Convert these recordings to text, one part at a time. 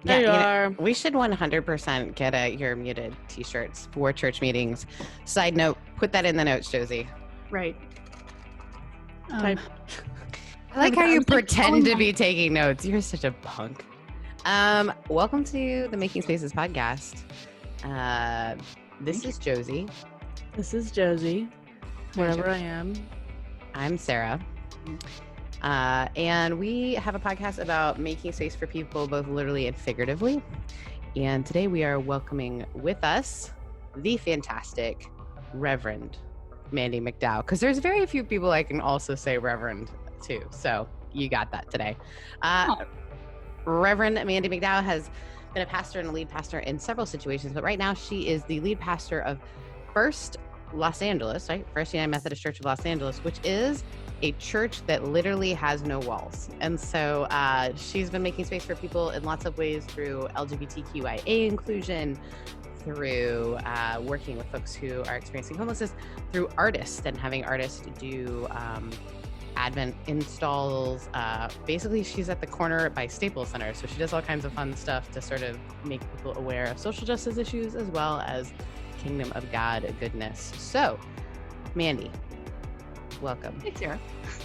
There you are. We should 100% get your muted t-shirts for church meetings. Side note, put that in the notes, Josie. Right. Type. I like how you pretend to be taking notes. You're such a punk. Welcome to the Making Spaces podcast. This is Josie. This is Josie, wherever I am. I'm Sarah. And we have a podcast about making space for people, both literally and figuratively. And today we are welcoming with us the fantastic Reverend Mandy McDow, because there's very few people I can also say Reverend to. So you got that today. Reverend Mandy McDow has been a pastor and a lead pastor in several situations, but right now she is the lead pastor of First Los Angeles, right? First United Methodist Church of Los Angeles, which is a church that literally has no walls. And so she's been making space for people in lots of ways through LGBTQIA inclusion, through working with folks who are experiencing homelessness, through artists and having artists do Advent installs. Basically, she's at the corner by Staples Center. So she does all kinds of fun stuff to sort of make people aware of social justice issues as well as Kingdom of God goodness. So, Mandy, welcome. Hey, Sarah.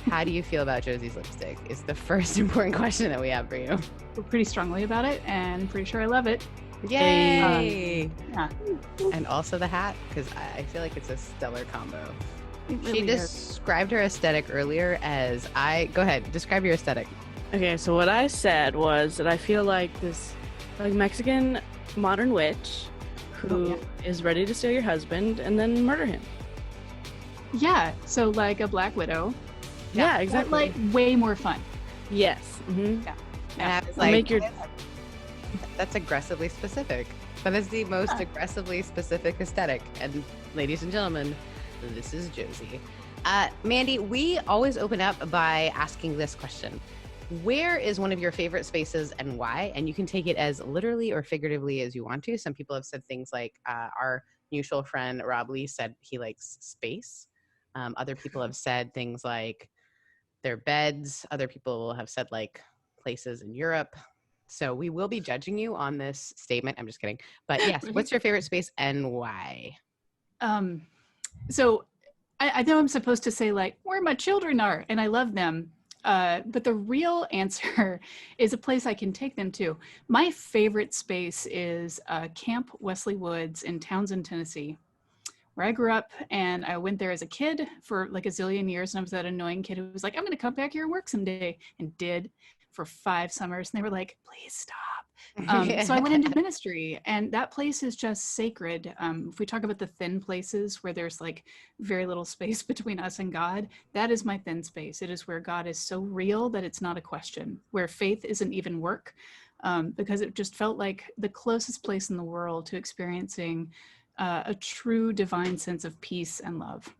How do you feel about Josie's lipstick? Is the first important question that we have for you. Feel pretty strongly about it, and pretty sure I love it. Yay! Yeah. And also the hat, because I feel like it's a stellar combo. Really She described her aesthetic earlier as go ahead, describe your aesthetic. Okay, so what I said was that I feel like this Mexican modern witch who is ready to steal your husband and then murder him. Yeah, so like a Black Widow. Yeah, exactly. But like way more fun. Yes. Mm-hmm. Yeah. And I was like, that's aggressively specific. That is the most aggressively specific aesthetic. And ladies and gentlemen, this is Josie. Mandy, we always open up by asking this question. Where is one of your favorite spaces and why? And you can take it as literally or figuratively as you want to. Some people have said things like our mutual friend Rob Lee said he likes space. Other people have said things like their beds. Other people have said like places in Europe. So we will be judging you on this statement. I'm just kidding. But yes, what's your favorite space and why? So I know I'm supposed to say like where my children are and I love them. But the real answer is a place I can take them to. My favorite space is Camp Wesley Woods in Townsend, Tennessee, where I grew up, and I went there as a kid for like a zillion years, and I was that annoying kid who was like, I'm going to come back here and work someday, and did for 5 summers, and they were like, please stop. So I went into ministry, and that place is just sacred. If we talk about the thin places where there's like very little space between us and God, that is my thin space. It is where God is so real that it's not a question, where faith isn't even work, because it just felt like the closest place in the world to experiencing a true divine sense of peace and love.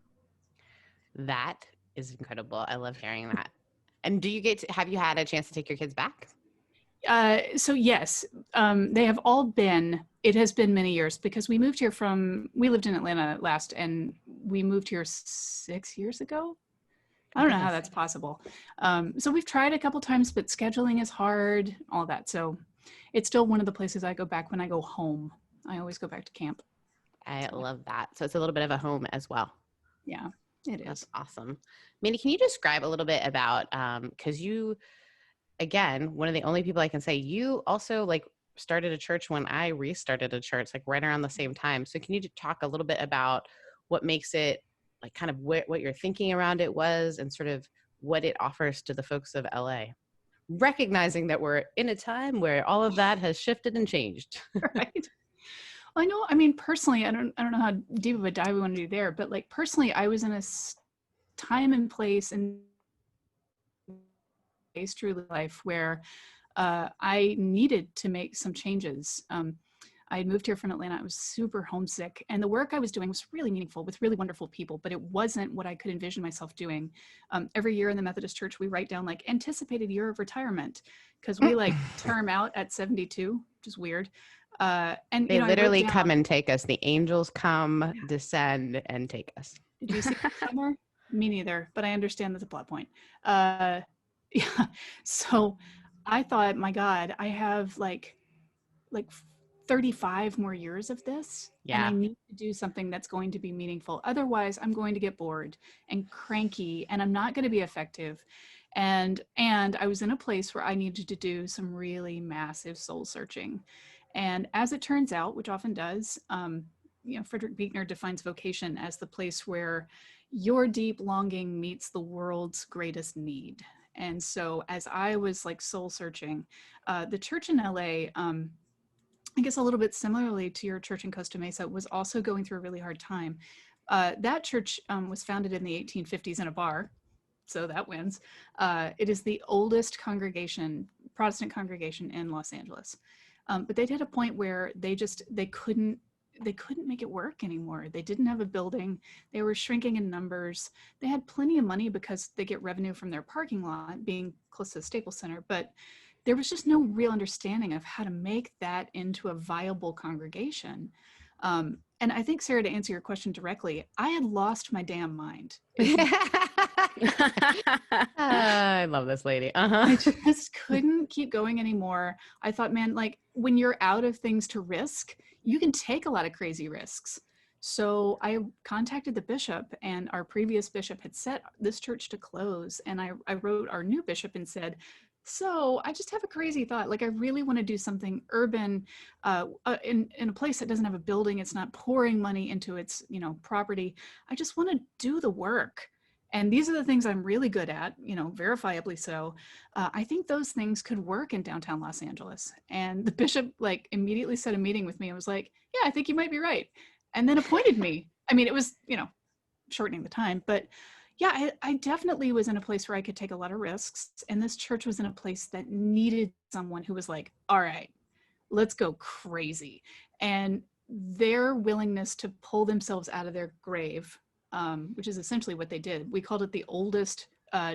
That is incredible. I love hearing that. And have you had a chance to take your kids back? So yes, they have all been. It has been many years because we lived in Atlanta last, and we moved here 6 years ago. I don't know how that's possible. So we've tried a couple times, but scheduling is hard, all that. So it's still one of the places I go back when I go home. I always go back to camp. I love that. So it's a little bit of a home as well. Yeah, it is. That's awesome. Mandy, can you describe a little bit about, because you, again, one of the only people I can say, you also like started a church when I restarted a church, like right around the same time. So can you talk a little bit about what makes it, like kind of what your thinking around it was and sort of what it offers to the folks of LA? Recognizing that we're in a time where all of that has shifted and changed. Right. Well, I mean, personally, I don't know how deep of a dive we want to do there, but like personally, I was in a time and place and through life where I needed to make some changes. I had moved here from Atlanta. I was super homesick, and the work I was doing was really meaningful with really wonderful people, but it wasn't what I could envision myself doing. Every year in the Methodist Church, we write down like anticipated year of retirement because we like term out at 72, which is weird. And they literally come and take us. The angels come, descend, and take us. Did you see that somewhere? Me neither, but I understand that's a plot point. So I thought, my God, I have like like 35 more years of this. And I Yeah. need to do something that's going to be meaningful. Otherwise, I'm going to get bored and cranky, and I'm not going to be effective. And I was in a place where I needed to do some really massive soul searching. And as it turns out, which often does, Frederick Buechner defines vocation as the place where your deep longing meets the world's greatest need. And so as I was like soul searching, the church in LA, I guess a little bit similarly to your church in Costa Mesa, was also going through a really hard time. That church was founded in the 1850s in a bar, so that wins. It is the oldest Protestant congregation in Los Angeles. But they'd hit a point where they couldn't make it work anymore. They didn't have a building. They were shrinking in numbers. They had plenty of money because they get revenue from their parking lot being close to the Staples Center, but there was just no real understanding of how to make that into a viable congregation. And I think, Sarah, to answer your question directly, I had lost my damn mind. I love this lady. I just couldn't keep going anymore. I thought, man, like when you're out of things to risk, you can take a lot of crazy risks. So I contacted the bishop, and our previous bishop had set this church to close. And I wrote our new bishop and said, so I just have a crazy thought. Like I really want to do something urban in a place that doesn't have a building. It's not pouring money into its, property. I just want to do the work. And these are the things I'm really good at, verifiably so. I think those things could work in downtown Los Angeles. And the bishop like immediately set a meeting with me and was like, yeah, I think you might be right. And then appointed me. I mean, it was, shortening the time, but yeah, I definitely was in a place where I could take a lot of risks. And this church was in a place that needed someone who was like, all right, let's go crazy. And their willingness to pull themselves out of their grave, which is essentially what they did. We called it the oldest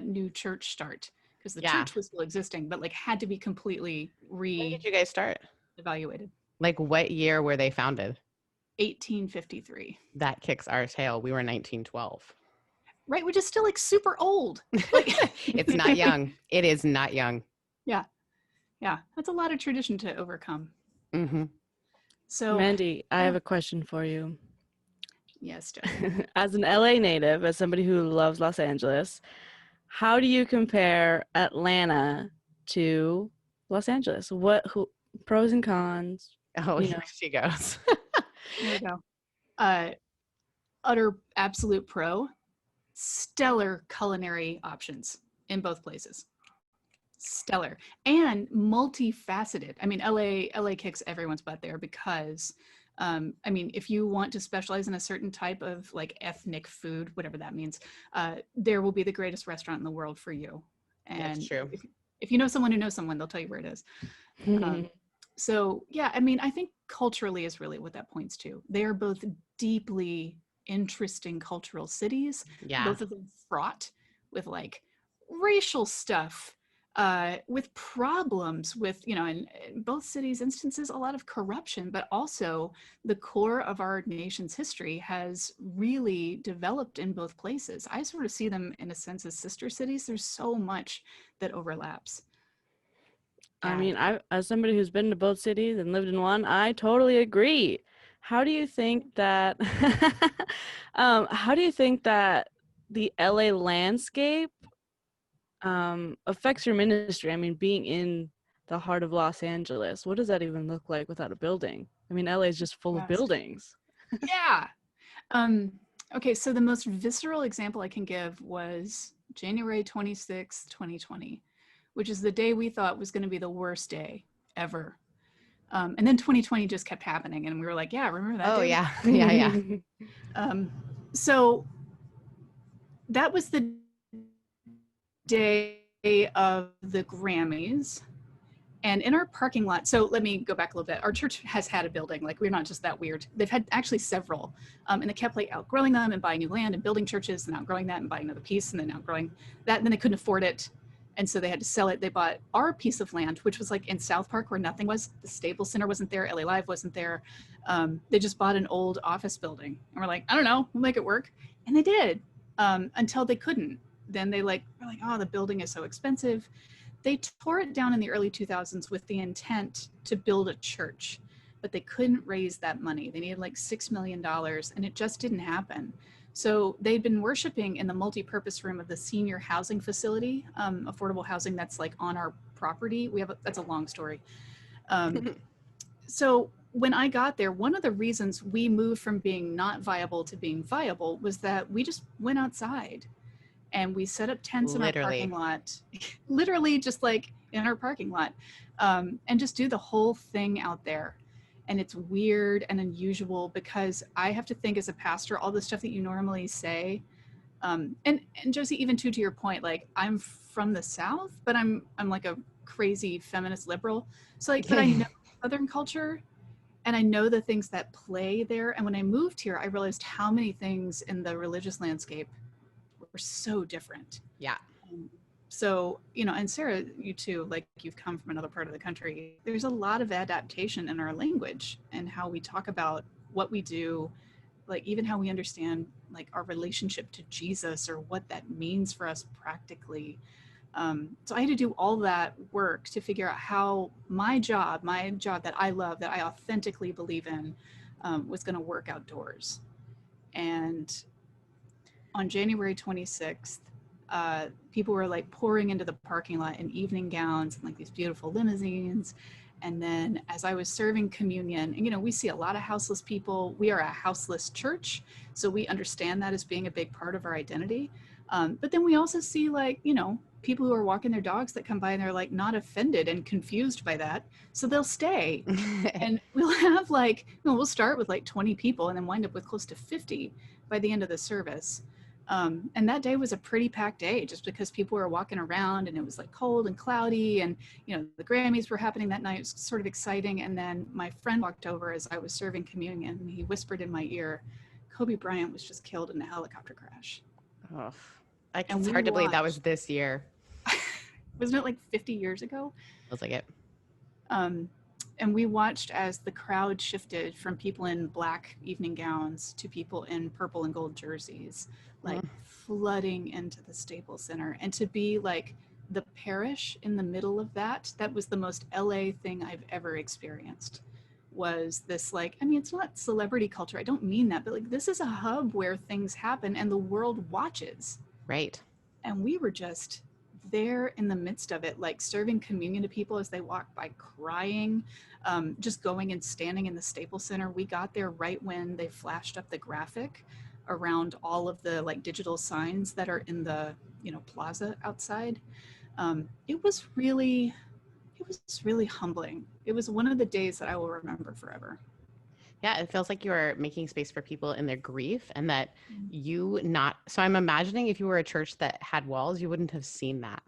new church start, because the church was still existing, but like had to be completely When did you guys start? Evaluated. Like what year were they founded? 1853. That kicks our tail. We were 1912. Right, which is still like super old. Like, it's not young. It is not young. Yeah, that's a lot of tradition to overcome. Mm-hmm. So, Mandy, I have a question for you. Yes, Jen. As an LA native, as somebody who loves Los Angeles, how do you compare Atlanta to Los Angeles? Who pros and cons? Oh, here she goes. There we go. Utter absolute pro. Stellar culinary options in both places. Stellar and multifaceted. I mean, LA kicks everyone's butt there because, if you want to specialize in a certain type of like ethnic food, whatever that means, there will be the greatest restaurant in the world for you. And that's true. If you know someone who knows someone, they'll tell you where it is. So yeah, I think culturally is really what that points to. They are both deeply interesting cultural cities. Yeah. Both of them fraught with like racial stuff, with problems with, in both cities' instances, a lot of corruption, but also the core of our nation's history has really developed in both places. I sort of see them in a sense as sister cities. There's so much that overlaps. I mean, as somebody who's been to both cities and lived in one, I totally agree. How do you think that the LA landscape affects your ministry? I mean, being in the heart of Los Angeles, what does that even look like without a building? I mean, LA is just full of buildings. Yeah. Okay, so the most visceral example I can give was January 26, 2020, which is the day we thought was going to be the worst day ever. And then 2020 just kept happening, and we were like, yeah, remember that day? Yeah. So that was the day of the Grammys. And in our parking lot, so let me go back a little bit. Our church has had a building, like we're not just that weird. They've had actually several, and they kept like outgrowing them and buying new land and building churches and outgrowing that and buying another piece and then outgrowing that. And then they couldn't afford it. And so they had to sell it. They bought our piece of land, which was like in South Park where nothing was. The Staples Center wasn't there. LA Live wasn't there. They just bought an old office building. And we're like, I don't know, we'll make it work. And they did, until they couldn't. Then they were like, oh, the building is so expensive. They tore it down in the early 2000s with the intent to build a church, but they couldn't raise that money. They needed like $6 million, and it just didn't happen. So they'd been worshiping in the multi-purpose room of the senior housing facility, affordable housing that's like on our property. That's a long story. So when I got there, one of the reasons we moved from being not viable to being viable was that we just went outside and we set up tents in our parking lot, literally just like in our parking lot, and just do the whole thing out there. And it's weird and unusual because I have to think as a pastor, all the stuff that you normally say. And Josie, even to your point, like I'm from the South, but I'm like a crazy feminist liberal. So like, but I know Southern culture and I know the things that play there. And when I moved here, I realized how many things in the religious landscape were so different. Yeah. So, and Sarah, you too, like you've come from another part of the country. There's a lot of adaptation in our language and how we talk about what we do, like even how we understand like our relationship to Jesus or what that means for us practically. So I had to do all that work to figure out how my job that I love, that I authentically believe in, was going to work outdoors. And on January 26th, people were like pouring into the parking lot in evening gowns and like these beautiful limousines. And then as I was serving communion, and we see a lot of houseless people. We are a houseless church, so we understand that as being a big part of our identity. But then we also see like, people who are walking their dogs that come by and they're like not offended and confused by that. So they'll stay. And we'll have like, we'll start with like 20 people and then wind up with close to 50 by the end of the service. And that day was a pretty packed day just because people were walking around and it was like cold and cloudy and, the Grammys were happening that night. It was sort of exciting. And then my friend walked over as I was serving communion and he whispered in my ear, Kobe Bryant was just killed in a helicopter crash. Oh, it's hard to believe that was this year. Wasn't it like 50 years ago? Feels like it. And we watched as the crowd shifted from people in black evening gowns to people in purple and gold jerseys, like flooding into the Staples Center. And to be like the parish in the middle of that was the most LA thing I've ever experienced. Was this like, it's not celebrity culture. I don't mean that, but like this is a hub where things happen and the world watches. Right. And we were just there in the midst of it, like serving communion to people as they walked by crying, just going and standing in the Staples Center. We got there right when they flashed up the graphic around all of the like digital signs that are in the, plaza outside. It was really humbling. It was one of the days that I will remember forever. Yeah, it feels like you are making space for people in their grief and that so I'm imagining if you were a church that had walls, you wouldn't have seen that.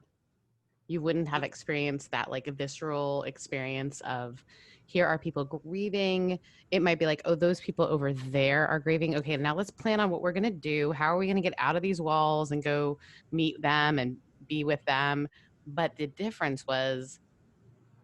You wouldn't have experienced that like a visceral experience of here are people grieving. It might be like, oh, those people over there are grieving. Okay, now let's plan on what we're going to do. How are we going to get out of these walls and go meet them and be with them? But the difference was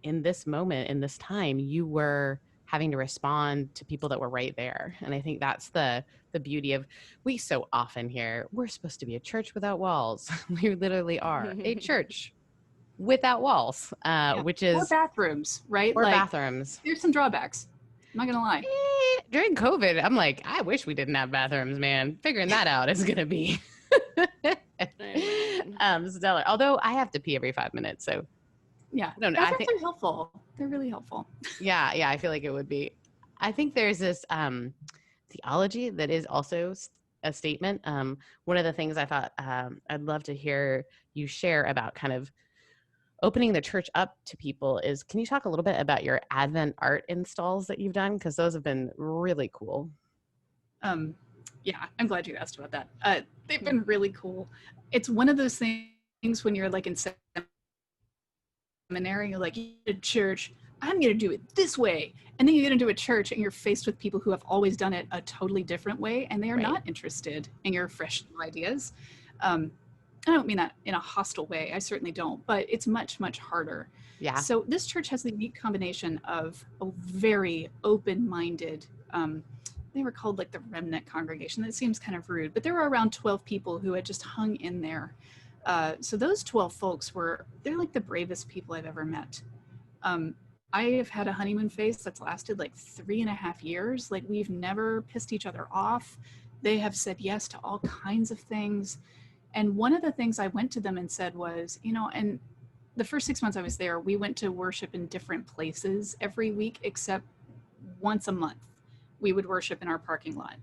in this moment, in this time, you were having to respond to people that were right there. And I think that's the beauty of, we so often hear, we're supposed to be a church without walls. We literally are a church without walls, which is... Or bathrooms, right? Or like, bathrooms. There's some drawbacks. I'm not going to lie. During COVID, I'm like, I wish we didn't have bathrooms, man. Figuring that out is going to be stellar. Although I have to pee every 5 minutes, so... Yeah, I don't know. Bathrooms are helpful. They're really helpful. Yeah, I feel like it would be. I think there's this theology that is also a statement. One of the things I thought I'd love to hear you share about kind of opening the church up to people is, can you talk a little bit about your Advent art installs that you've done? Because those have been really cool. Yeah, I'm glad you asked about that. They've been really cool. It's one of those things when you're like in seminary, you're like, in church, I'm going to do it this way. And then you get into a church and you're faced with people who have always done it a totally different way. And they are not interested in your fresh new ideas. I don't mean that in a hostile way. I certainly don't, but it's much, much harder. Yeah. So this church has the unique combination of a very open-minded, they were called like the remnant congregation. That seems kind of rude, but there were around 12 people who had just hung in there So those 12 folks they're like the bravest people I've ever met. I have had a honeymoon phase that's lasted like 3.5 years. Like, we've never pissed each other off. They have said yes to all kinds of things. And one of the things I went to them and said was, and the first 6 months I was there, we went to worship in different places every week, except once a month we would worship in our parking lot.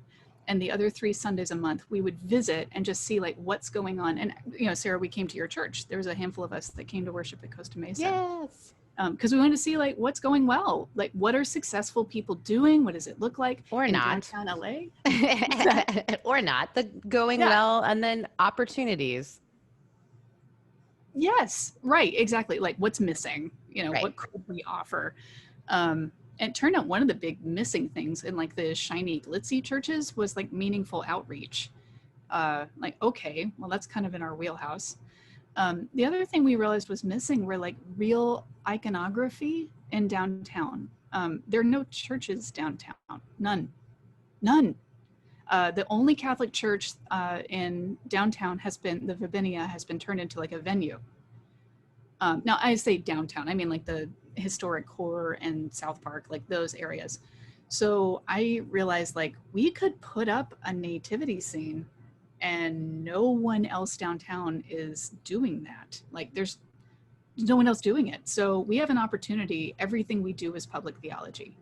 And the other 3 Sundays a month, we would visit and just see like what's going on. And, Sarah, we came to your church. There was a handful of us that came to worship at Costa Mesa. Yes. Because we wanted to see like what's going well, like what are successful people doing? What does it look like or in not downtown LA? or not the going well, and then opportunities. Yes, right, exactly. Like what's missing? Right. What could we offer? And it turned out one of the big missing things in like the shiny glitzy churches was like meaningful outreach. Like, okay, well, that's kind of in our wheelhouse. The other thing we realized was missing were like real iconography in downtown. There are no churches downtown, none. The only Catholic church in downtown the Vibinia has been turned into like a venue. Now I say downtown, I mean like the historic core and South Park, like those areas. So I realized like we could put up a nativity scene and no one else downtown is doing that. Like there's no one else doing it. So we have an opportunity. Everything we do is public theology.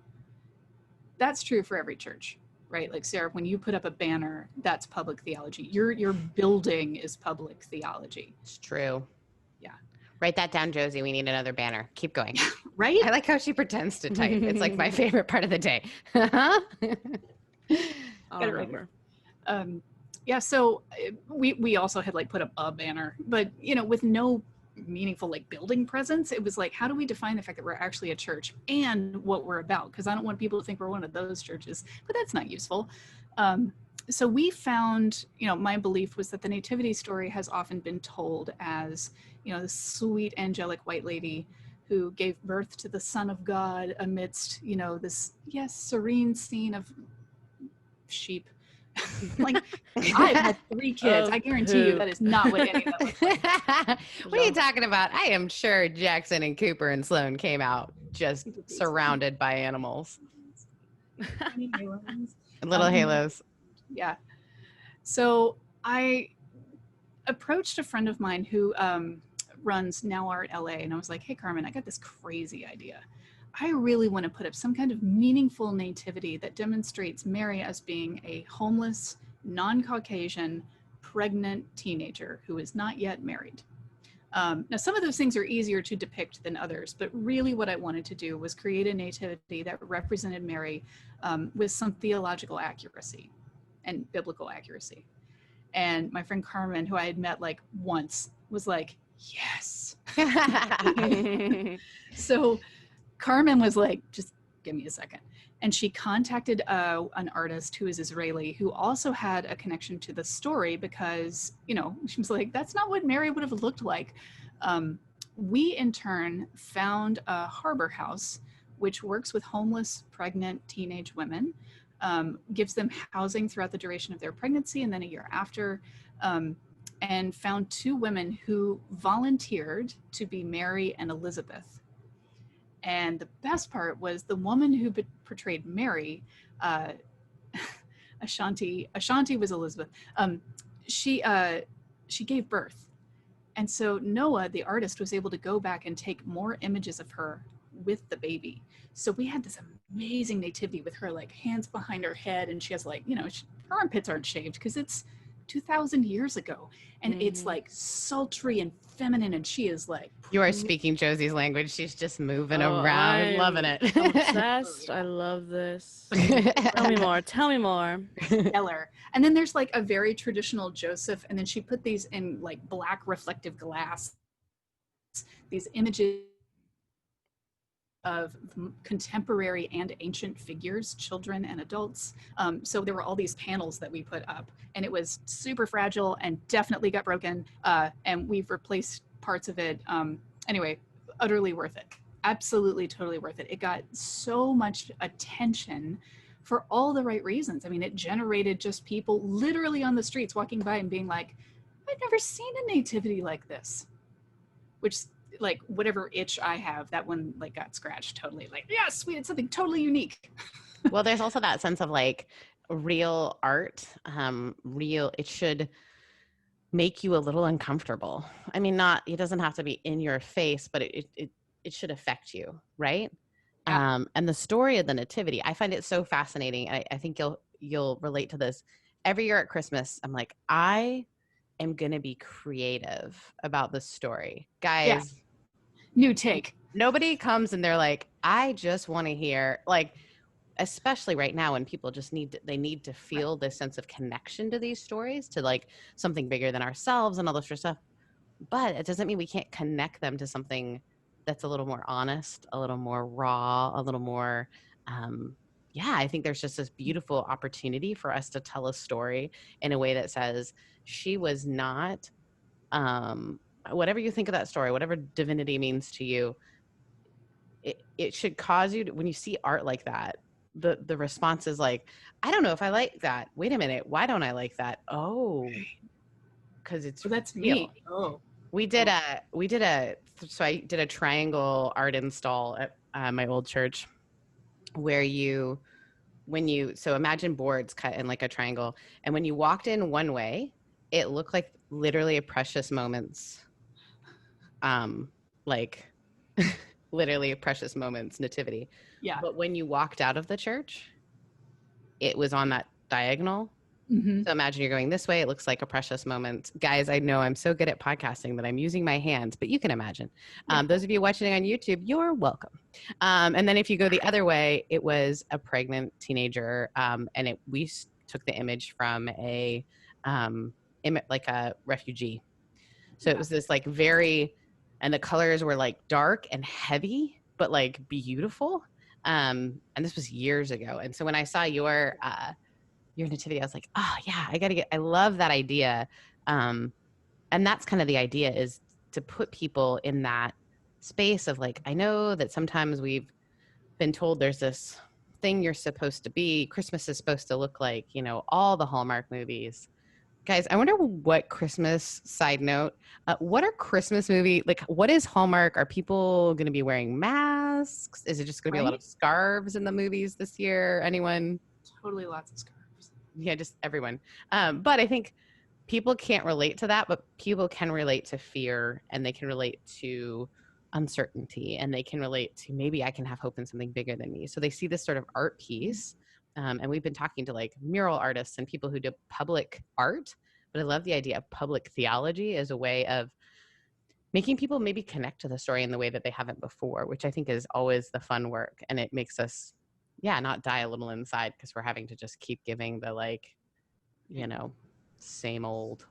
That's true for every church, right? Like, Sarah, when you put up a banner, that's public theology. Your building is public theology. It's true. Yeah. Write that down, Josie. We need another banner. Keep going. Right? I like how she pretends to type. It's like my favorite part of the day. I'll remember. Yeah, so we also had like put up a banner, but with no meaningful like building presence. It was like, how do we define the fact that we're actually a church and what we're about? Because I don't want people to think we're one of those churches, but that's not useful. So we found, my belief was that the nativity story has often been told as, the sweet angelic white lady who gave birth to the Son of God amidst, this, serene scene of sheep. Like, I've had 3 kids. I guarantee you that is not what any of that looks like. What are you talking about? I am sure Jackson and Cooper and Sloan came out just surrounded by animals. Little halos. Yeah. So I approached a friend of mine who runs Now Art LA, and I was like, hey, Carmen, I got this crazy idea. I really want to put up some kind of meaningful nativity that demonstrates Mary as being a homeless, non-Caucasian, pregnant teenager who is not yet married. Now, some of those things are easier to depict than others, but really what I wanted to do was create a nativity that represented Mary with some theological accuracy and biblical accuracy. And my friend Carmen, who I had met like once, was like, yes. So Carmen was like, just give me a second. And she contacted an artist who is Israeli who also had a connection to the story because, she was like, that's not what Mary would have looked like. We in turn found a harbor house, which works with homeless, pregnant teenage women, gives them housing throughout the duration of their pregnancy and then a year after, and found 2 women who volunteered to be Mary and Elizabeth. And the best part was the woman who portrayed Mary, Ashanti was Elizabeth. She gave birth. And so Noah, the artist, was able to go back and take more images of her with the baby. So we had this amazing nativity with her like hands behind her head, and she has like, her armpits aren't shaved because it's 2,000 years ago. And it's like sultry and feminine, and she is like, you are speaking Josie's language. She's just moving around, loving it. I'm obsessed. I love this. Tell me more. Stellar. And then there's like a very traditional Joseph, and then she put these in like black reflective glass, these images of contemporary and ancient figures, children and adults. So there were all these panels that we put up, and it was super fragile and definitely got broken. And we've replaced parts of it. Anyway, utterly worth it. Absolutely, totally worth it. It got so much attention for all the right reasons. I mean, it generated just people literally on the streets walking by and being like, I've never seen a nativity like this. Which, like, whatever itch I have, that one like got scratched totally. Like, yes, we did something totally unique. Well, there's also that sense of like real art. It should make you a little uncomfortable. I mean, it doesn't have to be in your face, but it should affect you, right? Yeah. And the story of the Nativity, I find it so fascinating. I think you'll relate to this. Every year at Christmas, I'm like, I am gonna be creative about this story, Yeah. guys. New take. Nobody comes and they're like, I just want to hear, like, especially right now when people just they need to feel this sense of connection to these stories, to like something bigger than ourselves and all this sort of stuff. But it doesn't mean we can't connect them to something that's a little more honest, a little more raw, a little more I think there's just this beautiful opportunity for us to tell a story in a way that says she was not whatever you think of that story, whatever divinity means to you, it should cause you to, when you see art like that, the response is like, I don't know if I like that. Wait a minute, why don't I like that? Oh, because it's So that's real. me. Oh. So I did a triangle art install at my old church where so imagine boards cut in like a triangle, and when you walked in one way, it looked like literally a Precious Moments, like literally a Precious Moments nativity. Yeah. But when you walked out of the church, it was on that diagonal. Mm-hmm. So imagine you're going this way. It looks like a Precious Moment. Guys, I know I'm so good at podcasting that I'm using my hands, but you can imagine. Yeah. Those of you watching on YouTube, you're welcome. And then if you go the other way, it was a pregnant teenager. And we took the image from a refugee. So it was this like and the colors were like dark and heavy, but like beautiful. And this was years ago. And so when I saw your nativity, I was like, oh yeah, I love that idea. And that's kind of the idea, is to put people in that space of like, I know that sometimes we've been told there's this thing you're supposed to be. Christmas is supposed to look like, all the Hallmark movies. Guys, I wonder what Christmas, side note, what are Christmas like, what is Hallmark? Are people going to be wearing masks? Is it just going to be a lot of scarves in the movies this year? Anyone? Totally lots of scarves. Yeah, just everyone. But I think people can't relate to that, but people can relate to fear, and they can relate to uncertainty, and they can relate to, maybe I can have hope in something bigger than me. So they see this sort of art piece. And we've been talking to like mural artists and people who do public art, but I love the idea of public theology as a way of making people maybe connect to the story in the way that they haven't before, which I think is always the fun work. And it makes us, not die a little inside because we're having to just keep giving the like, same old.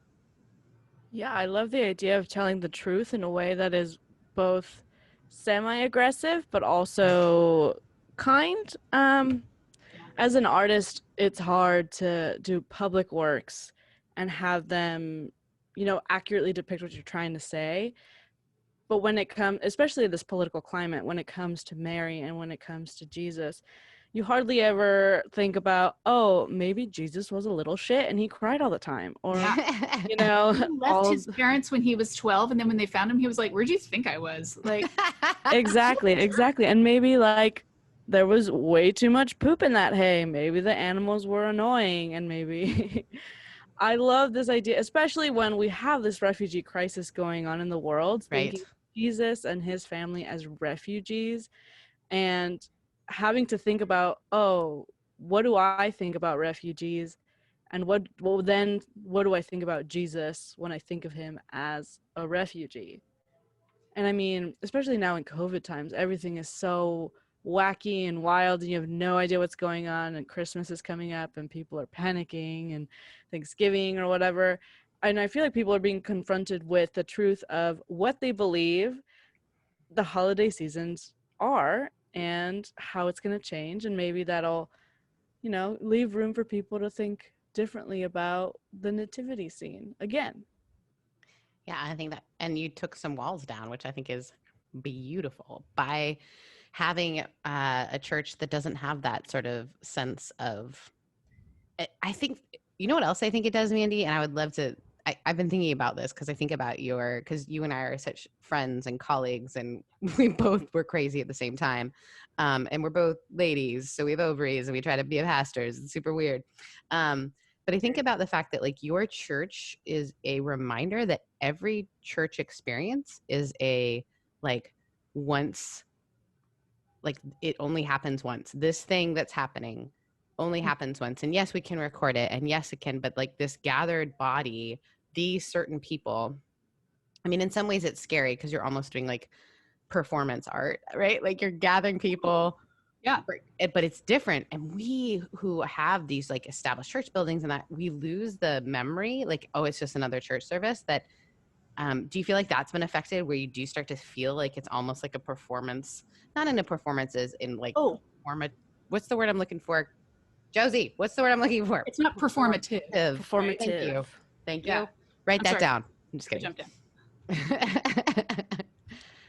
Yeah, I love the idea of telling the truth in a way that is both semi-aggressive but also kind. As an artist, it's hard to do public works and have them, accurately depict what you're trying to say. But when it comes, especially in this political climate, when it comes to Mary and when it comes to Jesus, you hardly ever think about, oh, maybe Jesus was a little shit and he cried all the time. Or, He left his parents when he was 12, and then when they found him, he was like, where'd you think I was? Like, Exactly. And maybe like there was way too much poop in that hay. Maybe the animals were annoying, and maybe I love this idea, especially when we have this refugee crisis going on in the world, thinking Jesus and his family as refugees, and having to think about, oh, what do I think about refugees? And what do I think about Jesus when I think of him as a refugee? And I mean, especially now in COVID times, everything is so wacky and wild, and you have no idea what's going on, and Christmas is coming up and people are panicking, and Thanksgiving or whatever. And I feel like people are being confronted with the truth of what they believe the holiday seasons are and how it's going to change. And maybe that'll, leave room for people to think differently about the nativity scene again. Yeah, I think that, and you took some walls down, which I think is beautiful, by having a church that doesn't have that sort of sense of, I think, you know what else I think it does, Mandy? And I would love to I've been thinking about this because I think about because you and I are such friends and colleagues, and we both were crazy at the same time. And we're both ladies, so we have ovaries and we try to be pastors. It's super weird. But I think about the fact that like your church is a reminder that every church experience is a like once, like it only happens once. This thing that's happening only happens once. And yes, we can record it. And yes, it can, but like this gathered body, these certain people, I mean, in some ways it's scary because you're almost doing like performance art, right? Like you're gathering people. Yeah. But it's different. And we who have these like established church buildings and that, we lose the memory, like, oh, it's just another church service. That do you feel like that's been affected, where you do start to feel like it's almost like a performance, not in a performances in like what's the word I'm looking for? Josie, what's the word I'm looking for? It's not performative. Performative. Thank you. Thank you. Yeah. Write that down. I'm just I kidding. jumped in.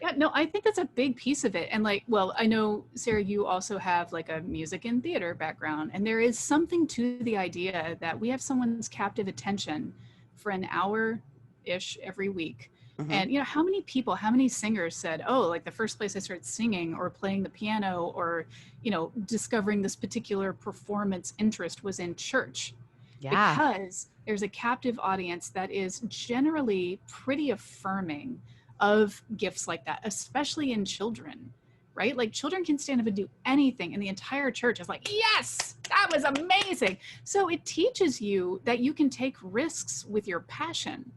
Yeah, no, I think that's a big piece of it. And like, well, I know, Sarah, you also have like a music and theater background. And there is something to the idea that we have someone's captive attention for an hour-ish every week. Mhm. And, you know, how many people, how many singers said, oh, like the first place I started singing or playing the piano or, you know, discovering this particular performance interest was in church. Yeah. Because there's a captive audience that is generally pretty affirming of gifts like that, especially in children, right? Like children can stand up and do anything, and the entire church is like, yes, that was amazing. So it teaches you that you can take risks with your passion,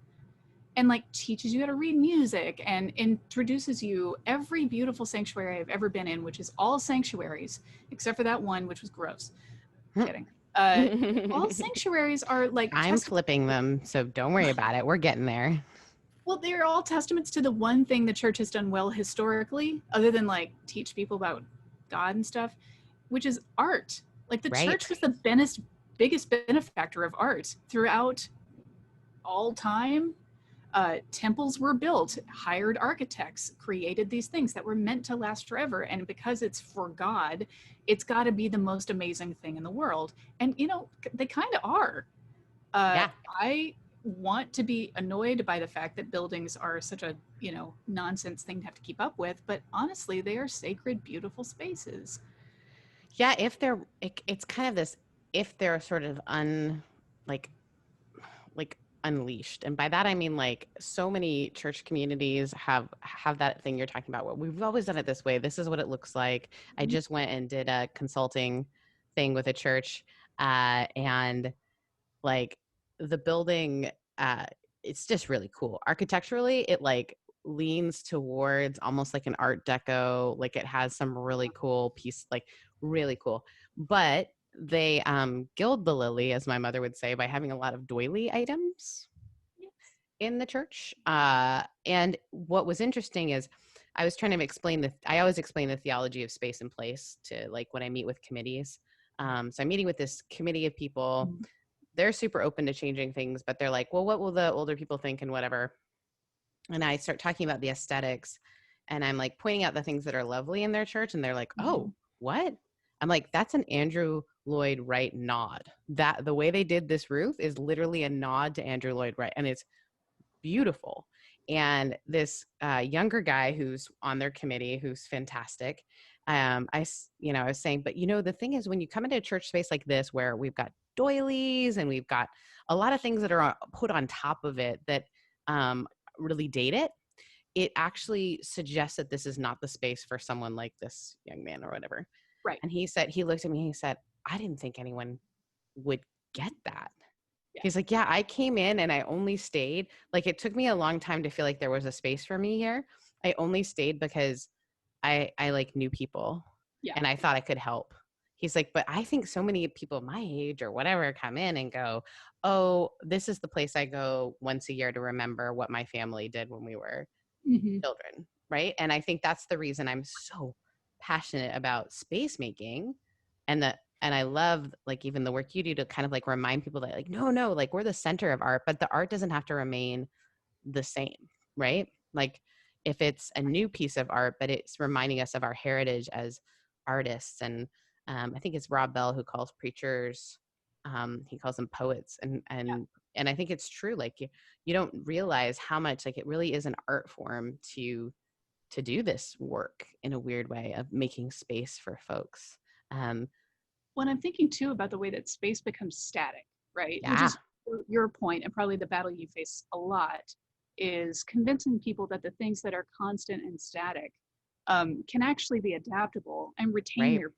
and like teaches you how to read music and introduces you every beautiful sanctuary I've ever been in, which is all sanctuaries except for that one, which was gross. Kidding. All sanctuaries are like I'm flipping them, so don't worry about it. We're getting there. Well, they're all testaments to the one thing the church has done well historically, other than like teach people about God and stuff, which is art. Like the church was the biggest benefactor of art throughout all time. Temples were built, hired architects, created these things that were meant to last forever. And because it's for God, it's got to be the most amazing thing in the world. And, you know, they kind of are. I want to be annoyed by the fact that buildings are such a, you know, nonsense thing to have to keep up with. But honestly, they are sacred, beautiful spaces. Yeah, if they're, it's kind of this, if they're sort of unleashed, and by that I mean like so many church communities have that thing you're talking about. Well, we've always done it this way. This is what it looks like. I just went and did a consulting thing with a church, and like the building, it's just really cool architecturally. It like leans towards almost like an art deco, like it has some really cool piece, like really cool, but they gild the lily, as my mother would say, by having a lot of doily items in the church. And what was interesting is I was trying to explain I always explain the theology of space and place to like when I meet with committees. So I'm meeting with this committee of people. They're super open to changing things, but they're like, well, what will the older people think and whatever? And I start talking about the aesthetics, and I'm like pointing out the things that are lovely in their church. And they're like, oh, what? I'm like, that's an Andrew Lloyd Wright nod. That the way they did this roof is literally a nod to Andrew Lloyd Wright. And it's beautiful. And this younger guy who's on their committee, who's fantastic. I was saying, but you know, the thing is when you come into a church space like this, where we've got doilies and we've got a lot of things that are put on top of it that really date it, it actually suggests that this is not the space for someone like this young man or whatever. Right. And he looked at me, he said, I didn't think anyone would get that. Yeah. He's like, yeah, I came in and I only stayed. Like it took me a long time to feel like there was a space for me here. I only stayed because I like knew people and I thought I could help. He's like, but I think so many people my age or whatever come in and go, oh, this is the place I go once a year to remember what my family did when we were children. Right. And I think that's the reason I'm so passionate about space making, and I love like even the work you do to kind of like remind people that like, no, like we're the center of art, but the art doesn't have to remain the same. Right. Like if it's a new piece of art, but it's reminding us of our heritage as artists. And I think it's Rob Bell who calls preachers, he calls them poets, and And I think it's true. Like you don't realize how much like it really is an art form to do this work in a weird way of making space for folks. When I'm thinking too about the way that space becomes static, right? Which Yeah, is your point, and probably the battle you face a lot, is convincing people that the things that are constant and static can actually be adaptable and retain right. their.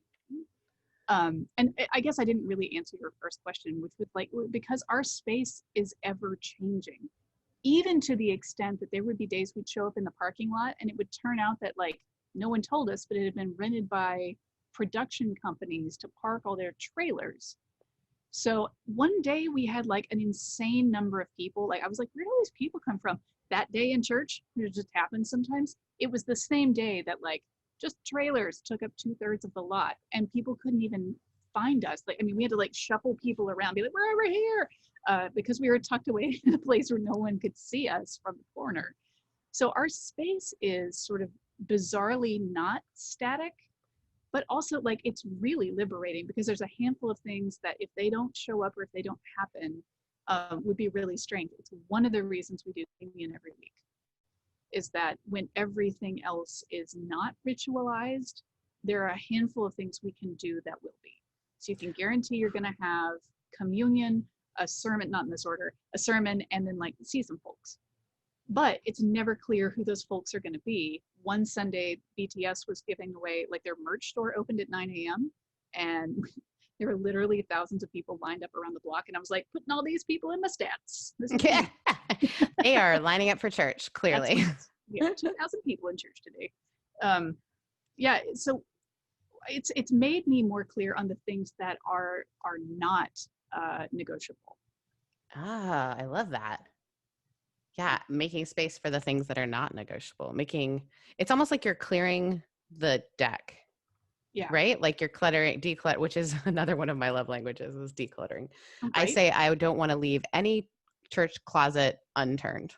And I guess I didn't really answer your first question, which was like, because our space is ever changing, even to the extent that there would be days we'd show up in the parking lot and it would turn out that like no one told us, but it had been rented by production companies to park all their trailers. So one day we had like an insane number of people. Like I was like, where do all these people come from? That day in church, it just happens sometimes. It was the same day that like just trailers took up 2/3 of the lot and people couldn't even find us. Like, I mean, we had to like shuffle people around, be like, we're over here, because we were tucked away in a place where no one could see us from the corner. So our space is sort of bizarrely not static, but also like it's really liberating because there's a handful of things that if they don't show up or if they don't happen, would be really strange. It's one of the reasons we do communion every week, is that when everything else is not ritualized, there are a handful of things we can do that will be. So you can guarantee you're going to have communion, a sermon, not in this order, a sermon, and then like see some folks. But it's never clear who those folks are going to be. One Sunday, BTS was giving away, like their merch store opened at 9 a.m. and there were literally thousands of people lined up around the block. And I was like, putting all these people in my stats. They are lining up for church, clearly. Yeah, 2,000 people in church today. Yeah, so it's made me more clear on the things that are not negotiable. Ah, I love that. Yeah, making space for the things that are not negotiable. It's almost like you're clearing the deck. Yeah. Right? Like you're declutter, which is another one of my love languages is decluttering. Right. I say I don't want to leave any church closet unturned.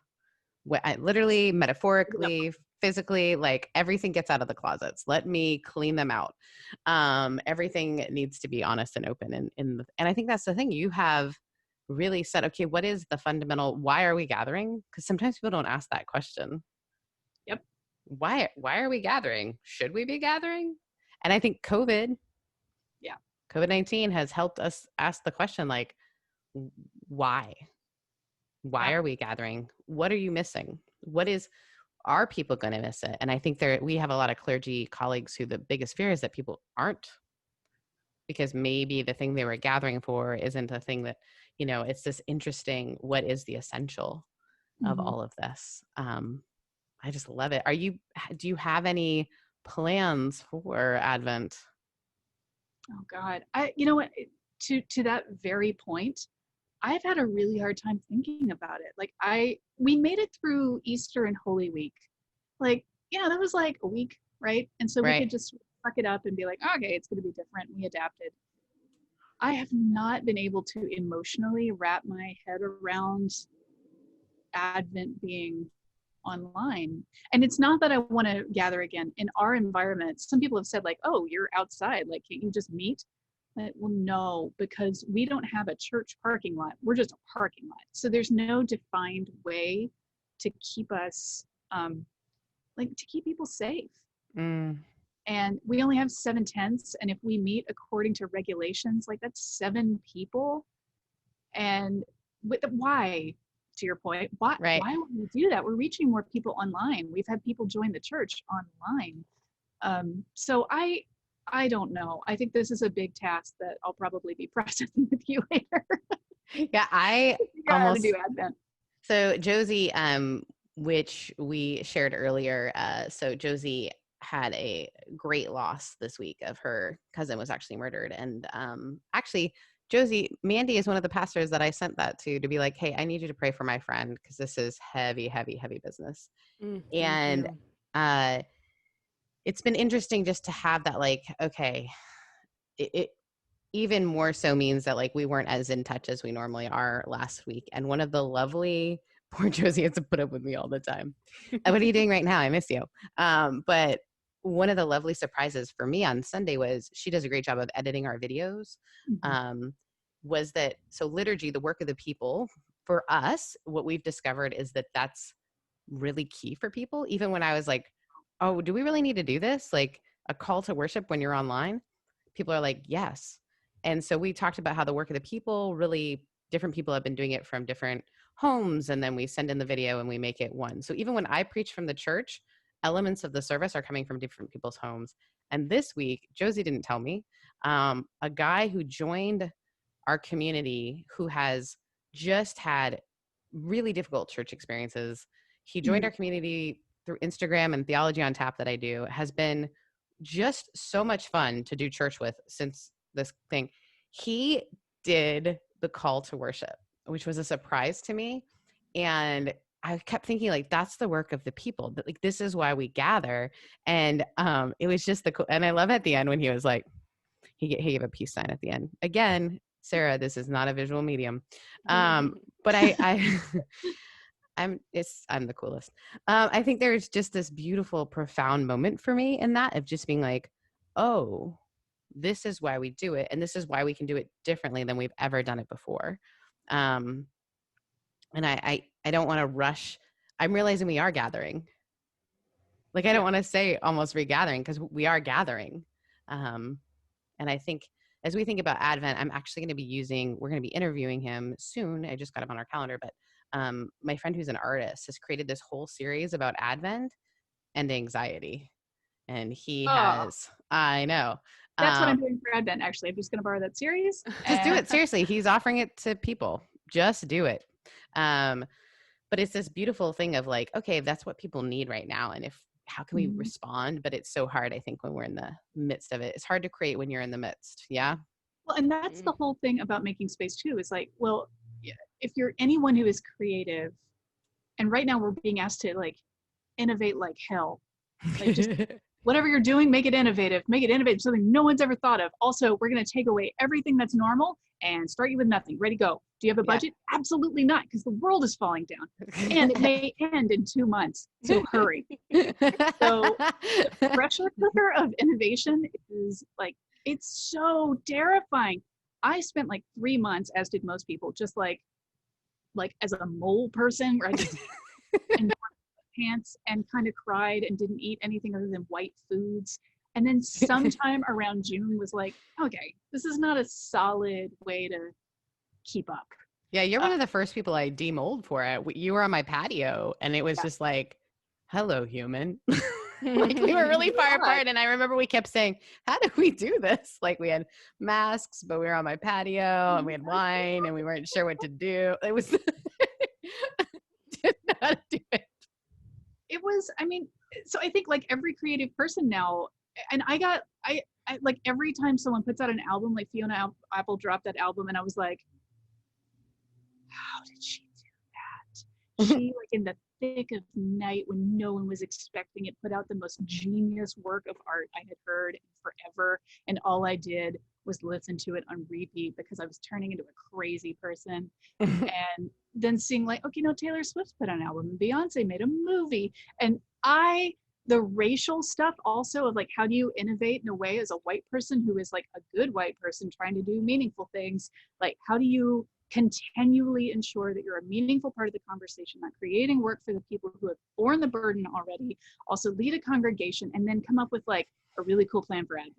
Literally, metaphorically, physically, like everything gets out of the closets. Let me clean them out. Everything needs to be honest and open. And I think that's the thing. You have really said, okay, what is the fundamental, why are we gathering? Because sometimes people don't ask that question. Yep. Why are we gathering? Should we be gathering? And I think COVID-19 has helped us ask the question, like, why? Why are we gathering? What are you missing? Are people going to miss it? And I think we have a lot of clergy colleagues who the biggest fear is that people aren't, because maybe the thing they were gathering for isn't a thing that, it's this interesting, what is the essential of all of this? I just love it. Do you have any plans for Advent? Oh God, you know what? To that very point, I've had a really hard time thinking about it. Like we made it through Easter and Holy Week, like that was like a week, right? And so we could just suck it up and be like, okay, it's going to be different. We adapted. I have not been able to emotionally wrap my head around Advent being online. And it's not that I want to gather again in our environment. Some people have said like, oh, you're outside, like can't you just meet? Well, no, because we don't have a church parking lot. We're just a parking lot. So there's no defined way to keep us to keep people safe. And we only have 7 tents, and if we meet according to regulations, like that's 7 people. And why, to your point, why would we do that? We're reaching more people online. We've had people join the church online. So I don't know. I think this is a big task that I'll probably be processing with you later. Yeah, I almost do Advent. So Josie, which we shared earlier, so Josie had a great loss this week of her cousin was actually murdered. And actually, Josie, Mandy is one of the pastors that I sent that to be like, hey, I need you to pray for my friend because this is heavy, heavy, heavy business. And it's been interesting just to have that, like, okay, it even more so means that like we weren't as in touch as we normally are last week. And one of the lovely, poor Josie has to put up with me all the time. What are you doing right now? I miss you. But one of the lovely surprises for me on Sunday was she does a great job of editing our videos. Was that so liturgy, the work of the people, for us, what we've discovered is that that's really key for people. Even when I was like, oh, do we really need to do this? Like a call to worship when you're online? People are like, yes. And so we talked about how the work of the people, really different people have been doing it from different homes. And then we send in the video and we make it one. So even when I preach from the church, elements of the service are coming from different people's homes. And this week, Josie didn't tell me, a guy who joined our community who has just had really difficult church experiences. He joined our community through Instagram and Theology on Tap that I do, has been just so much fun to do church with since this thing. He did the call to worship, which was a surprise to me. And I kept thinking like, that's the work of the people, that like, this is why we gather. And it was just and I love at the end when he was like, he gave a peace sign at the end. Again, Sarah, this is not a visual medium. But I'm the coolest. I think there's just this beautiful, profound moment for me in that of just being like, oh, this is why we do it. And this is why we can do it differently than we've ever done it before. And I don't want to rush. I'm realizing we are gathering. Like, I don't want to say almost regathering because we are gathering. And I think as we think about Advent, I'm actually going to be we're going to be interviewing him soon. I just got him on our calendar, but my friend who's an artist has created this whole series about Advent and anxiety. And he has, I know. That's what I'm doing for Advent, actually. I'm just going to borrow that series. Just do it. Seriously. He's offering it to people. Just do it. But it's this beautiful thing of like, okay, that's what people need right now. And how can we respond? But it's so hard, I think, when we're in the midst of it. It's hard to create when you're in the midst. Yeah. Well, and that's the whole thing about making space too, is like, well, if you're anyone who is creative, and right now we're being asked to like innovate like hell, like just whatever you're doing, make it innovative, something no one's ever thought of. Also, we're going to take away everything that's normal and start you with nothing. Ready, go. Do you have a budget? Yeah. Absolutely not, because the world is falling down and it may end in 2 months. So hurry. So the pressure cooker of innovation is like, it's so terrifying. I spent like 3 months, as did most people, just like as a mole person, where I just in pants and kind of cried and didn't eat anything other than white foods. And then sometime around June was like, okay, this is not a solid way to keep up. Yeah, you're one of the first people I demold for it. You were on my patio and it was just like, hello, human. Like we were really far apart. And I remember we kept saying, how do we do this? Like we had masks, but we were on my patio and we had wine and we weren't sure what to do. It was didn't know how to do it. It was, I mean, so I think like every creative person now, and I like every time someone puts out an album, like Fiona Apple dropped that album and I was like, how did she do that? She like in the thick of night when no one was expecting it, put out the most genius work of art I had heard in forever. And all I did was listen to it on repeat because I was turning into a crazy person. And then seeing like, okay, no, Taylor Swift put out an album and Beyonce made a movie. And the racial stuff also of like, how do you innovate in a way as a white person who is like a good white person trying to do meaningful things? Like, how do you continually ensure that you're a meaningful part of the conversation, not creating work for the people who have borne the burden already, also lead a congregation, and then come up with like a really cool plan for Advent?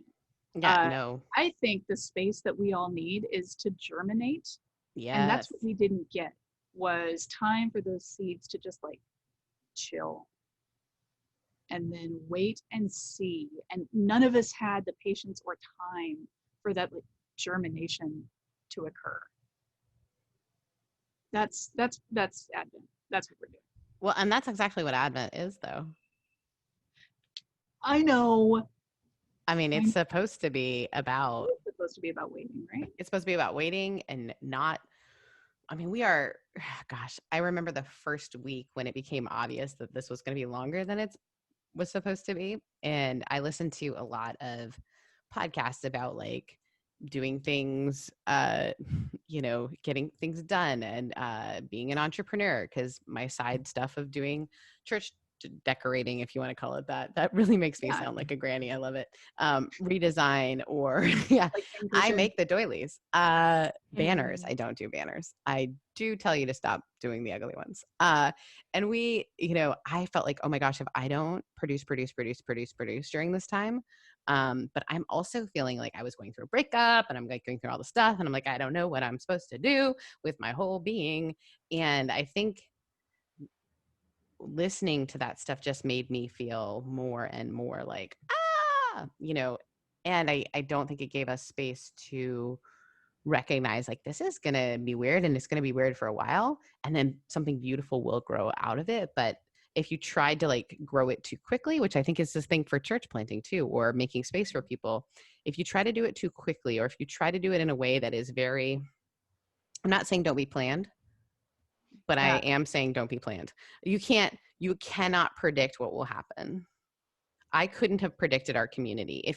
Yeah, no. I think the space that we all need is to germinate. Yeah. And that's what we didn't get, was time for those seeds to just like chill and then wait and see. And none of us had the patience or time for that like germination to occur. That's Advent. That's what we're doing. Well, and that's exactly what Advent is, though. I know. I mean, it's supposed to be about waiting, right? It's supposed to be about waiting and not, I mean, I remember the first week when it became obvious that this was going to be longer than it was supposed to be. And I listened to a lot of podcasts about like doing things, getting things done and being an entrepreneur, because my side stuff of doing church decorating, if you want to call it that. That really makes me sound like a granny. I love it. Redesign or I make the doilies. Banners. I don't do banners. I do tell you to stop doing the ugly ones. And we, I felt like, oh my gosh, if I don't produce during this time, but I'm also feeling like I was going through a breakup and I'm like going through all the stuff and I'm like, I don't know what I'm supposed to do with my whole being. And I think listening to that stuff just made me feel more and more like, and I don't think it gave us space to recognize like, this is going to be weird and it's going to be weird for a while. And then something beautiful will grow out of it. But if you tried to like grow it too quickly, which I think is this thing for church planting too, or making space for people, if you try to do it too quickly, or if you try to do it in a way that is very, I'm not saying don't be planned, but I am saying don't be planned. You cannot predict what will happen. I couldn't have predicted our community.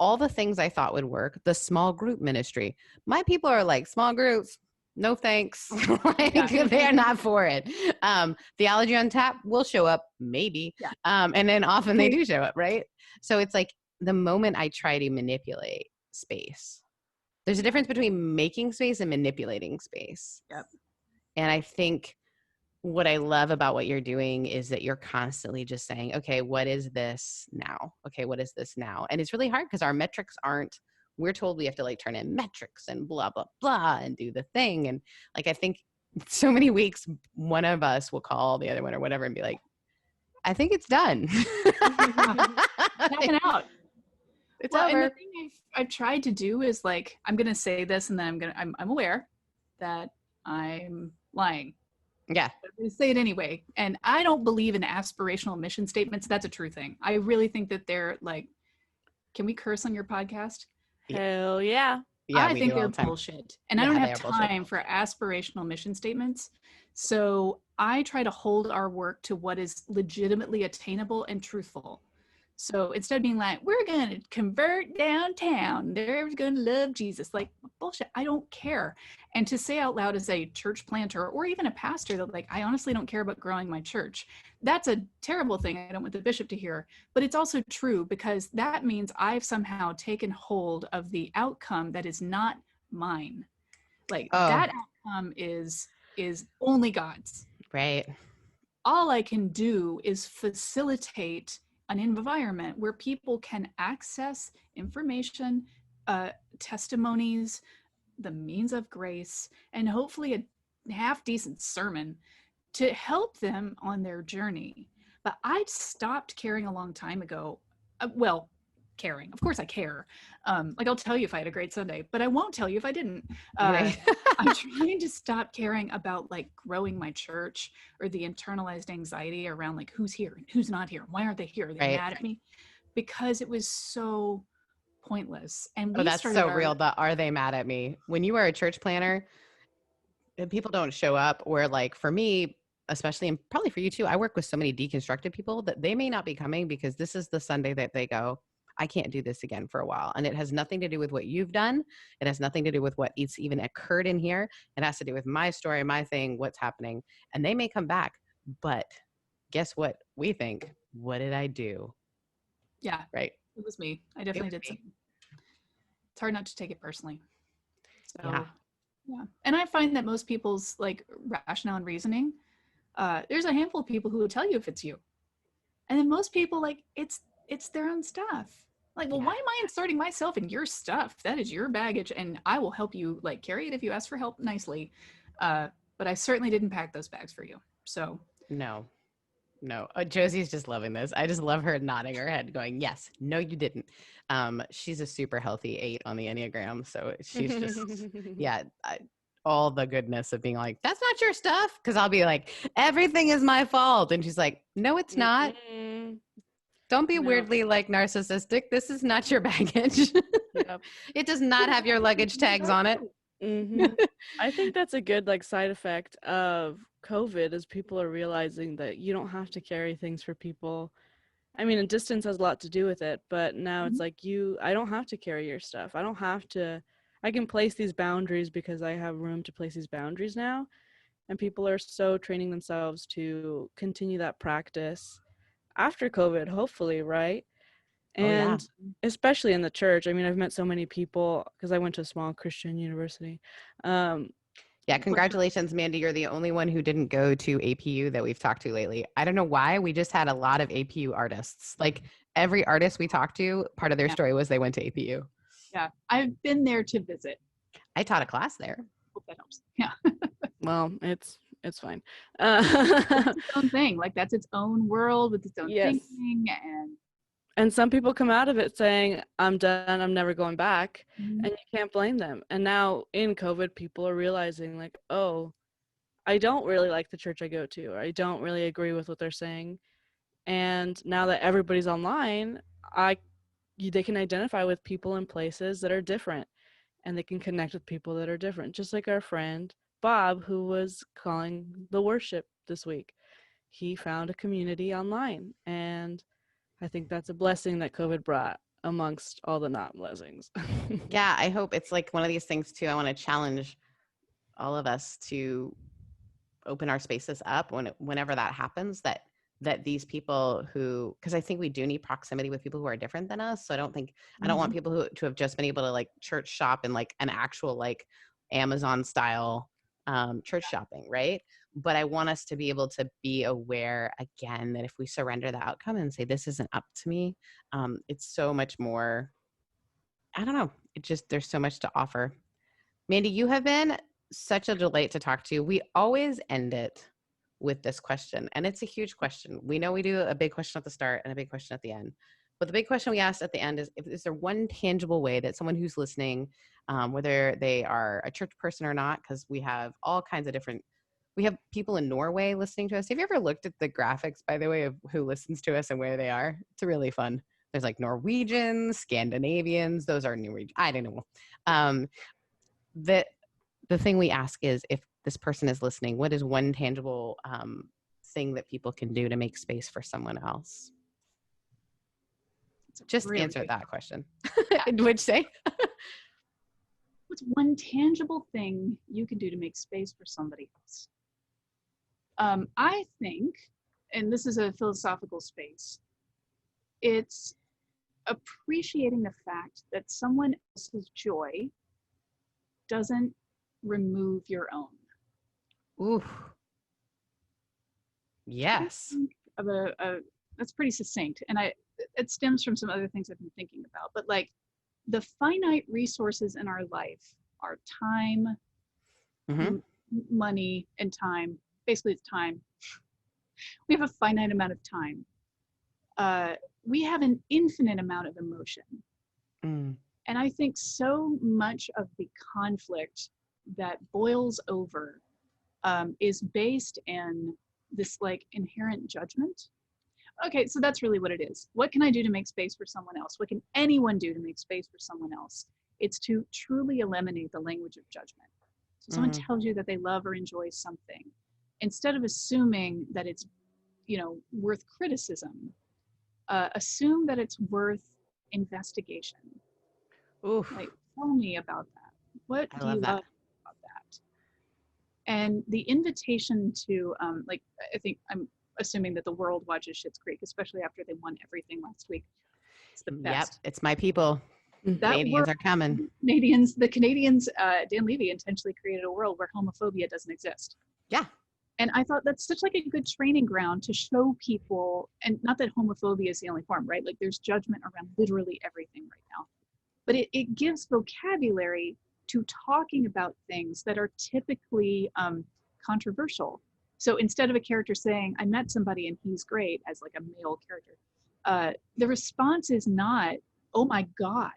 All the things I thought would work, the small group ministry, my people are like, small groups, no thanks. They're not for it. Theology on Tap will show up, maybe. Yeah. And then often they do show up, right? So it's like the moment I try to manipulate space, there's a difference between making space and manipulating space. Yep. And I think what I love about what you're doing is that you're constantly just saying, okay, what is this now? Okay, what is this now? And it's really hard because our metrics we're told we have to like turn in metrics and blah, blah, blah, and do the thing. And like, I think so many weeks, one of us will call the other one or whatever and be like, I think it's done. Knocking out. It's over. And the thing I've tried to do is like, I'm going to say this and then I'm aware that I'm lying. Yeah. But I'm going to say it anyway. And I don't believe in aspirational mission statements. That's a true thing. I really think that they're like, can we curse on your podcast? Hell yeah. Yeah, I think they're bullshit. And I don't have time for aspirational mission statements. So I try to hold our work to what is legitimately attainable and truthful. So instead of being like, we're going to convert downtown, they're going to love Jesus, like bullshit, I don't care. And to say out loud as a church planter or even a pastor that like, I honestly don't care about growing my church, that's a terrible thing. I don't want the bishop to hear, but it's also true because that means I've somehow taken hold of the outcome that is not mine. Like that outcome is only God's. Right. All I can do is facilitate an environment where people can access information, testimonies, the means of grace, and hopefully a half decent sermon to help them on their journey. But I stopped caring a long time ago. Caring. Of course I care. Like I'll tell you if I had a great Sunday, but I won't tell you if I didn't. Right. I'm trying to stop caring about like growing my church or the internalized anxiety around like who's here and who's not here. Why aren't they here? Are they mad at me? Because it was so pointless. And that's so real. But are they mad at me? When you are a church planner and people don't show up, or like for me, especially, and probably for you too, I work with so many deconstructed people that they may not be coming because this is the Sunday that they go, I can't do this again for a while. And it has nothing to do with what you've done. It has nothing to do with what it's even occurred in here. It has to do with my story, my thing, what's happening. And they may come back, but guess what? We think, what did I do? Yeah. Right. It was me. I definitely did something. It's hard not to take it personally. So, yeah. And I find that most people's like rationale and reasoning, there's a handful of people who will tell you if it's you. And then most people like, it's their own stuff. Like, well, why am I inserting myself in your stuff? That is your baggage, and I will help you like carry it if you ask for help nicely. But I certainly didn't pack those bags for you. So no. Josie's just loving this. I just love her nodding her head, going, "Yes, no, you didn't." She's a super healthy 8 on the Enneagram, so she's just all the goodness of being like, "That's not your stuff," because I'll be like, "Everything is my fault," and she's like, "No, it's not." Don't be weirdly like narcissistic. This is not your baggage. Yep. It does not have your luggage tags on it. Mm-hmm. I think that's a good like side effect of COVID is people are realizing that you don't have to carry things for people. I mean, distance has a lot to do with it, but now it's like I don't have to carry your stuff. I can place these boundaries because I have room to place these boundaries now. and people are so training themselves to continue that practice after COVID, hopefully, right? Oh, yeah. And especially in the church. I mean, I've met so many people because I went to a small Christian university. Yeah, congratulations, Mandy. You're the only one who didn't go to APU that we've talked to lately. I don't know why. We just had a lot of APU artists. Like every artist we talked to, part of their story was they went to APU. Yeah, I've been there to visit. I taught a class there. Hope that helps. Yeah. Well, it's fine. It's its own thing. Like that's its own world with its own thinking, and some people come out of it saying, I'm done, I'm never going back. And you can't blame them. And now in COVID, people are realizing like, oh, I don't really like the church I go to, or I don't really agree with what they're saying. And now that everybody's online, they can identify with people in places that are different, and they can connect with people that are different. Just like our friend Bob, who was calling the worship this week. He found a community online, and I think that's a blessing that COVID brought amongst all the not blessings. Yeah, I hope it's like one of these things too. I want to challenge all of us to open our spaces up whenever that happens, that these people who, because I think we do need proximity with people who are different than us. So I don't want people who to have just been able to like church shop in like an actual like Amazon style church shopping, right? But I want us to be able to be aware again that if we surrender the outcome and say, this isn't up to me, it's so much more, I don't know. It just, there's so much to offer. Mandy, you have been such a delight to talk to. We always end it with this question, and it's a huge question. We know we do a big question at the start and a big question at the end. But the big question we asked at the end is there one tangible way that someone who's listening, whether they are a church person or not, because we have all kinds of different, we have people in Norway listening to us. Have you ever looked at the graphics, by the way, of who listens to us and where they are? It's really fun. There's like Norwegians, Scandinavians, those are Norwegian. I don't know. The thing we ask is, if this person is listening, what is one tangible thing that people can do to make space for someone else? Just really answer that question. Would say? What's one tangible thing you can do to make space for somebody else? I think, and this is a philosophical space, it's appreciating the fact that someone else's joy doesn't remove your own. Ooh. Yes. That's pretty succinct, and it stems from some other things I've been thinking about. But like, the finite resources in our life are time, money, and time. Basically, it's time. We have a finite amount of time. We have an infinite amount of emotion. And I think so much of the conflict that boils over is based in this like inherent judgment. Okay, so that's really what it is. What can I do to make space for someone else? What can anyone do to make space for someone else? It's to truly eliminate the language of judgment. So someone tells you that they love or enjoy something, instead of assuming that it's, worth criticism, assume that it's worth investigation. Oof. Like, tell me about that. What do you love about that? And the invitation to, I think I'm assuming that the world watches Schitt's Creek, especially after they won everything last week. It's the best. Yep, it's my people. Canadians are coming. The Canadians, Dan Levy intentionally created a world where homophobia doesn't exist. Yeah. And I thought that's such like a good training ground to show people, and not that homophobia is the only form, right? Like there's judgment around literally everything right now. But it gives vocabulary to talking about things that are typically controversial. So instead of a character saying, I met somebody and he's great, as like a male character, the response is not, oh my God,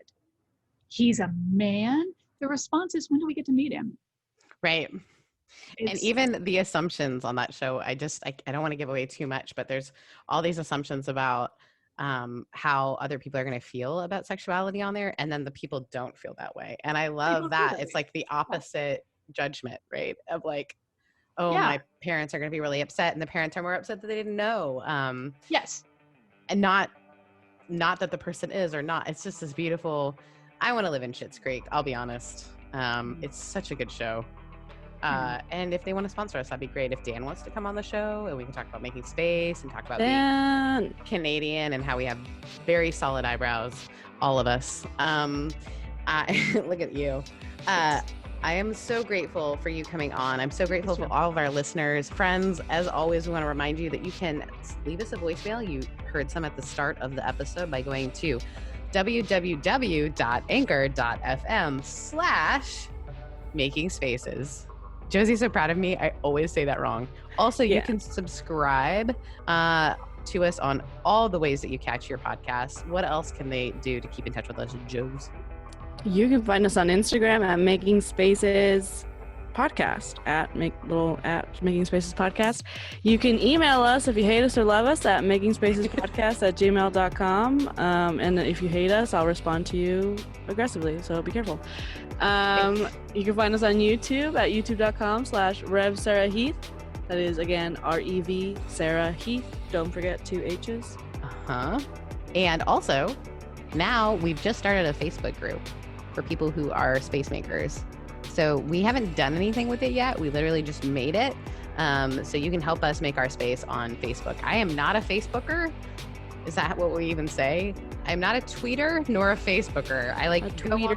he's a man. The response is, when do we get to meet him? Right. And even the assumptions on that show, I don't want to give away too much, but there's all these assumptions about how other people are going to feel about sexuality on there. And then the people don't feel that way. And I love that. It's like the opposite judgment, right? Of like, oh, my parents are going to be really upset, and the parents are more upset that they didn't know. Yes. And not that the person is or not. It's just this beautiful, I want to live in Schitt's Creek. I'll be honest. It's such a good show. And if they want to sponsor us, that'd be great. If Dan wants to come on the show and we can talk about making space and talk about being Canadian and how we have very solid eyebrows, all of us. Look at you. I am so grateful for you coming on. I'm so grateful for all of our listeners, friends. As always, we want to remind you that you can leave us a voicemail. You heard some at the start of the episode by going to www.anchor.fm/making spaces. Josie's so proud of me. I always say that wrong. Also, you can subscribe to us on all the ways that you catch your podcasts. What else can they do to keep in touch with us, Josie? You can find us on Instagram at Making Spaces Podcast, at Making Spaces Podcast. You can email us if you hate us or love us at makingspacespodcast@gmail.com. And if you hate us, I'll respond to you aggressively, so be careful. You can find us on YouTube at youtube.com/Rev Sarah Heath. That is, again, REV Sarah Heath. Don't forget 2 H's. And also, now we've just started a Facebook group for people who are space makers. So we haven't done anything with it yet. We literally just made it. So you can help us make our space on Facebook. I am not a Facebooker. Is that what we even say? I'm not a tweeter nor a Facebooker. I like Twitter.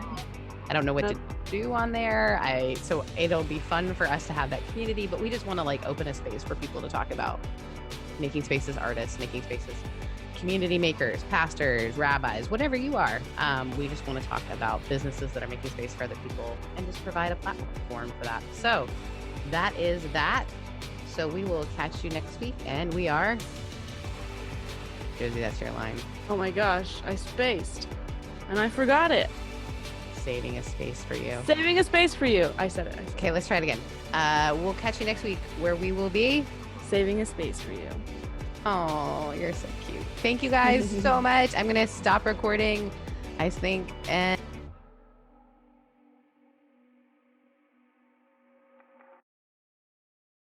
I don't know what to do on there. So it'll be fun for us to have that community, but we just want to like open a space for people to talk about making spaces artists, making spaces community makers, pastors, rabbis, whatever you are. We just want to talk about businesses that are making space for other people and just provide a platform for that. So that is that. So we will catch you next week. And we are... Josie, that's your line. Oh my gosh, I spaced. And I forgot it. Saving a space for you. Saving a space for you. I said it. Okay, let's try it again. We'll catch you next week where we will be... Saving a space for you. Oh, you're so cute. Thank you guys so much. I'm going to stop recording, I think, and